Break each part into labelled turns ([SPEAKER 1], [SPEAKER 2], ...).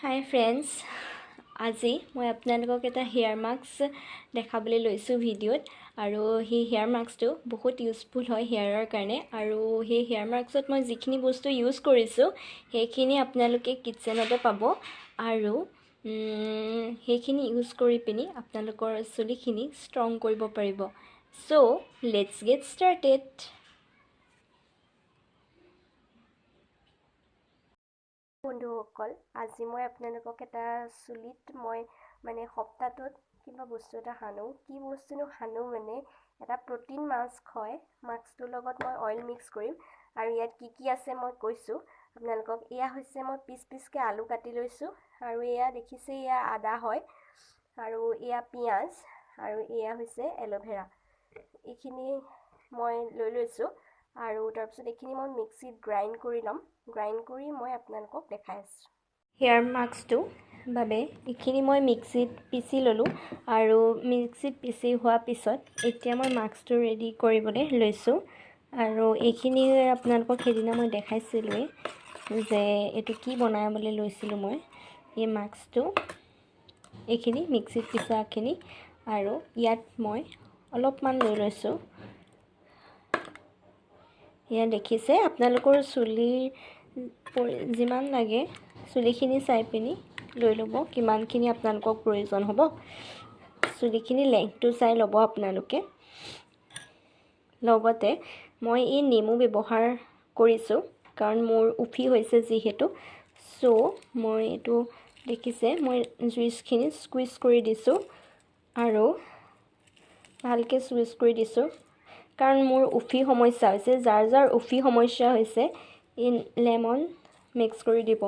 [SPEAKER 1] হাই friends, আজি মই আপোনালোকক এটা হেয়াৰ মাস্ক দেখাবলৈ লৈছোঁ ভিডিঅ'ত। আৰু সেই হেয়াৰ মাস্কটো বহুত ইউজফুল হয় হেয়াৰৰ কাৰণে। আৰু সেই হেয়াৰ মাস্কত মই যিখিনি বস্তু ইউজ কৰিছোঁ সেইখিনি আপোনালোকে কিটচেনতে পাব। আৰু সেইখিনি ইউজ কৰি পিনি আপোনালোকৰ চুলিখিনি ষ্ট্ৰং কৰিব পাৰিব। চ' লেটছ গেট ষ্টাৰ্টেড। বন্ধুসকল, আজি মই আপোনালোকক এটা চুলিত মই সপ্তাহটোত কিবা বস্তু এটা সানো। কি বস্তুনো সানো এটা প্ৰটিন মাস্ক হয়। মাস্কটোৰ লগত মই অইল মিক্স কৰিম। আৰু ইয়াত কি আছে মই কৈছোঁ আপোনালোকক। এয়া হৈছে মই পিচকৈ আলু কাটি লৈছোঁ। আৰু এয়া দেখিছে, এয়া আদা হয়। আৰু এয়া পিঁয়াজ। আৰু এয়া হৈছে এল'ভেৰা। এইখিনি মই লৈ লৈছোঁ। আৰু তাৰপিছত এইখিনি মই মিক্সিত গ্ৰাইণ্ড কৰি ল'ম। গ্ৰাইণ্ড কৰি মই আপোনালোকক দেখাই আছোঁ। হেয়াৰ মাস্কটো বাবে এইখিনি মই মিক্সিত পিচি ল'লোঁ। আৰু মিক্সিত পিচি হোৱাৰ পিছত এতিয়া মই মাস্কটো ৰেডি কৰিবলৈ লৈছোঁ। আৰু এইখিনি আপোনালোকক সেইদিনা মই দেখাইছিলোঁৱেই যে এইটো কি বনাবলৈ লৈছিলোঁ মই। এই মাস্কটো এইখিনি মিক্সিত পিচাখিনি, আৰু ইয়াত মই অলপমান লৈ লৈছোঁ। এয়া দেখিছে, আপোনালোকৰ চুলিৰ যিমান লাগে চুলিখিনি চাই পিনি লৈ ল'ব, কিমানখিনি আপোনালোকক প্ৰয়োজন হ'ব। চুলিখিনি লেংথটো চাই ল'ব আপোনালোকে। লগতে মই এই নেমু ব্যৱহাৰ কৰিছোঁ, কাৰণ মোৰ উফি হৈছে যিহেতু। চ' মই এইটো দেখিছে, মই জুইচখিনি স্কুইজ কৰি দিছোঁ। আৰু ভালকৈ চুইচ কৰি দিছোঁ, কাৰণ মোৰ উফি সমস্যা হৈছে। যাৰ উফি সমস্যা হৈছে এই লেমন মিক্স কৰি দিব,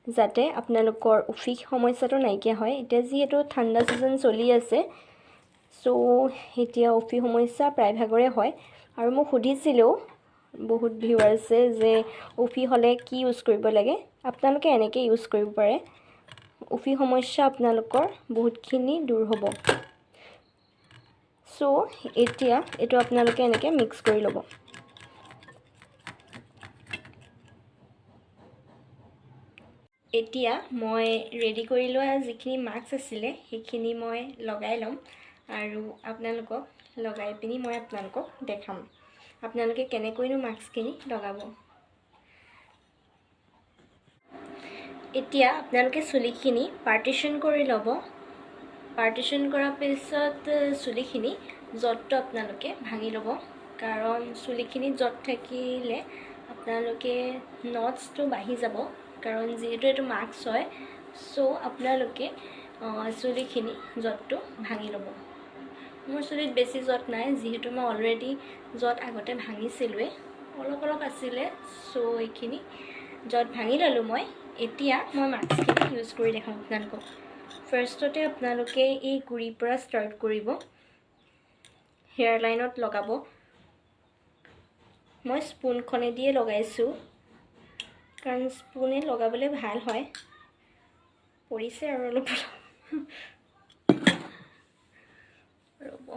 [SPEAKER 1] যাতে আপোনালোকৰ উফি সমস্যাটো নাইকিয়া হয়। এতিয়া যিহেতু ঠাণ্ডা ছিজন চলি আছে, চ' এতিয়া উফি সমস্যা প্ৰায়ভাগৰে হয়। আৰু মোক সুধিছিলেও বহুত ভিউৱাৰ্ছে যে উফি হ'লে কি ইউজ কৰিব লাগে। আপোনালোকে এনেকৈ ইউজ কৰিব পাৰে। উফি সমস্যা আপোনালোকৰ বহুতখিনি দূৰ হ'ব। চ' এতিয়া এইটো আপোনালোকে এনেকৈ মিক্স কৰি ল'ব। এতিয়া মই ৰেডি কৰি লোৱা যিখিনি মাস্ক আছিলে সেইখিনি মই লগাই ল'ম। আৰু আপোনালোকক লগাই পিনি মই আপোনালোকক দেখাম আপোনালোকে কেনেকৈনো মাস্কখিনি লগাব। এতিয়া আপোনালোকে চুলিখিনি পাৰ্টিশ্যন কৰি ল'ব। পাৰ্টিশ্যন কৰাৰ পিছত চুলিখিনি য'তটো আপোনালোকে ভাঙি ল'ব, কাৰণ চুলিখিনি য'ত থাকিলে আপোনালোকে নটছটো বাঢ়ি যাব, কাৰণ যিহেতু এইটো মাস্ক হয়। চ' আপোনালোকে চুলিখিনি য'তটো ভাঙি ল'ব। মোৰ চুলিত বেছি য'ত নাই, যিহেতু মই অলৰেডি য'ত আগতে ভাঙিছিলোঁৱেই, অলপ আছিলে। চ' এইখিনি য'ত ভাঙি ল'লোঁ মই। এতিয়া মই মাস্কখিনি ইউজ কৰি দেখাম আপোনালোকক। ফাৰ্ষ্টতে আপোনালোকে এই গুৰিৰ পৰা ষ্টাৰ্ট কৰিব, হেয়াৰ লাইনত লগাব। মই স্পুনখনেদিয়ে লগাইছোঁ, কাৰণ স্পুনে লগাবলৈ ভাল হয়। পৰিছে আৰু অলপ ৰ'ব।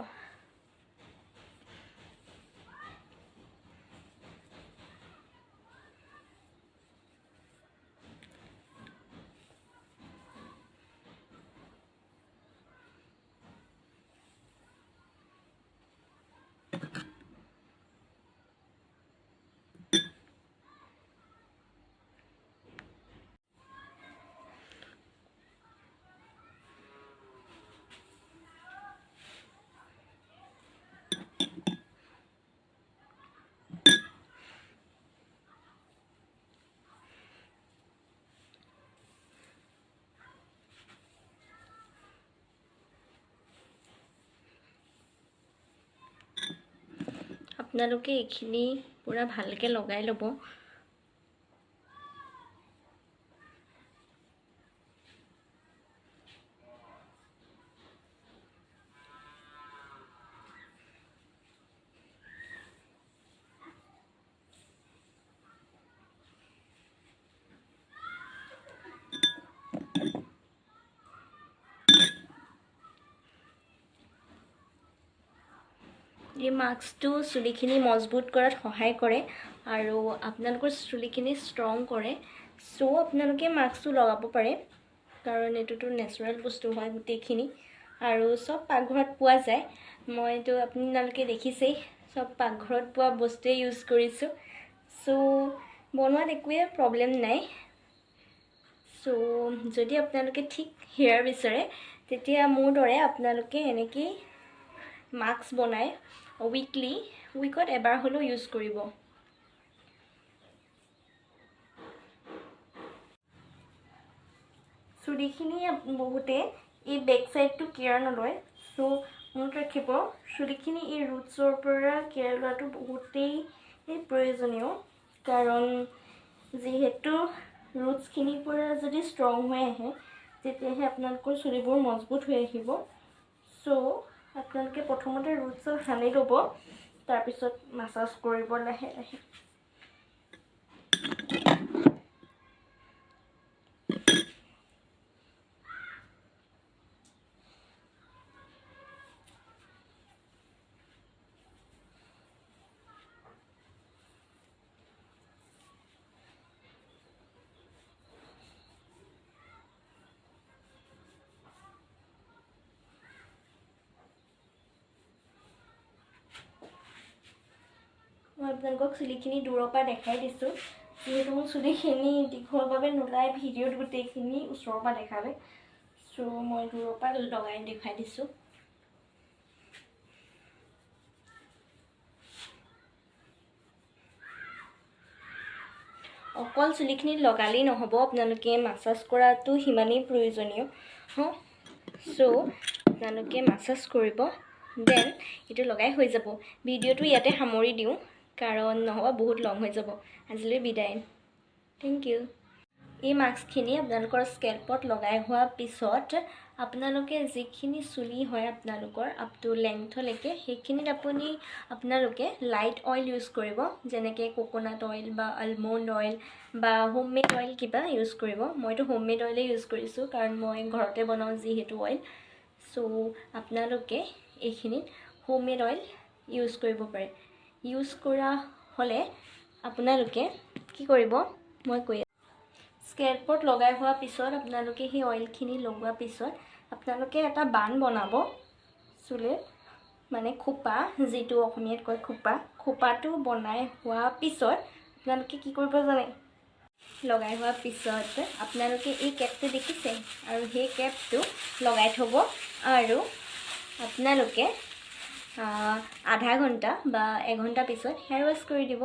[SPEAKER 1] আপোনালোকে এইখিনি পূৰা ভালকৈ লগাই ল'ব। এই মাস্কটো চুলিখিনি মজবুত কৰাত সহায় কৰে আৰু আপোনালোকৰ চুলিখিনি ষ্ট্ৰং কৰে। চ' আপোনালোকে মাস্কটো লগাব পাৰে। কাৰণ এইটোতো নেচাৰেল বস্তু হয় গোটেইখিনি আৰু চব পাকঘৰত পোৱা যায় মইতো আপোনালোকে দেখিছেই চব পাকঘৰত পোৱা বস্তুৱে ইউজ কৰিছোঁ সো বনোৱাত একোৱে প্ৰব্লেম নাই সো যদি আপোনালোকে ঠিক হেয়াৰ বিচাৰে তেতিয়া মোৰ দৰে আপোনালোকে এনেকৈ মাস্ক বনাই উইকত এবাৰ হ'লেও ইউজ কৰিব চুলিখিনি বহুতে এই বেক সাইডটো কেয়াৰ নলয় সো মনত ৰাখিব চুলিখিনি এই ৰুটছৰ পৰা কেয়াৰ লোৱাটো বহুতেই প্ৰয়োজনীয় কাৰণ যিহেতু ৰুটছখিনিৰ পৰা যদি ষ্ট্ৰং হৈ আহে তেতিয়াহে আপোনালোকৰ চুলিবোৰ মজবুত হৈ আহিব সো আপোনালোকে প্ৰথমতে ৰুটছক সানি ল'ব তাৰপিছত মাছাজ কৰিব লাহে লাহে মই আপোনালোকক চুলিখিনি দূৰৰ পৰা দেখাই দিছোঁ যিহেতু মোৰ চুলিখিনি দীঘলভাৱে নোলাই ভিডিঅ'ত গোটেইখিনি ওচৰৰ পৰা দেখালে সো মই দূৰৰ পৰা লগাই দেখাই দিছোঁ অকল চুলিখিনি লগালেই নহ'ব আপোনালোকে মাছাজ কৰাটো সিমানেই প্ৰয়োজনীয় সো আপোনালোকে মাছাজ কৰিব দেন এইটো লগাই হৈ যাব ভিডিঅ'টো ইয়াতে সামৰি দিওঁ কাৰণ নহ'ব বহুত লং হৈ যাব আজিলৈ বিদায় থেংক ইউ এই মাস্কখিনি আপোনালোকৰ স্কেল্পত লগাই হোৱাৰ পিছত আপোনালোকে যিখিনি চুলি হয় আপোনালোকৰ আপ টু লেংথলৈকে সেইখিনিত আপোনালোকে লাইট অইল ইউজ কৰিব যেনেকৈ কোকোনাট অইল বা আলমণ্ড অইল বা হোমমেড অইল কিবা ইউজ কৰিব মইতো হোমমেড অইলেই ইউজ কৰিছোঁ কাৰণ মই ঘৰতে বনাওঁ যিহেতু অইল সো আপোনালোকে এইখিনিত হোমমেড অইল ইউজ কৰিব পাৰে ইউজ কৰা হ'লে আপোনালোকে কি কৰিব মই কৈ স্কেল্পত লগাই হোৱাৰ পিছত আপোনালোকে সেই অইলখিনি লগোৱাৰ পিছত আপোনালোকে এটা বান বনাব চুলিত মানে খোপা যিটো অসমীয়াত কয় খোপাটো বনাই হোৱাৰ পিছত আপোনালোকে কি কৰিব জানে লগাই হোৱাৰ পিছত আপোনালোকে এই কেপটো দেখিছে আৰু সেই কেপটো লগাই থ'ব আৰু আপোনালোকে আধা ঘণ্টা বা এঘণ্টা পিছত হেয়াৰ ৱাছ কৰি দিব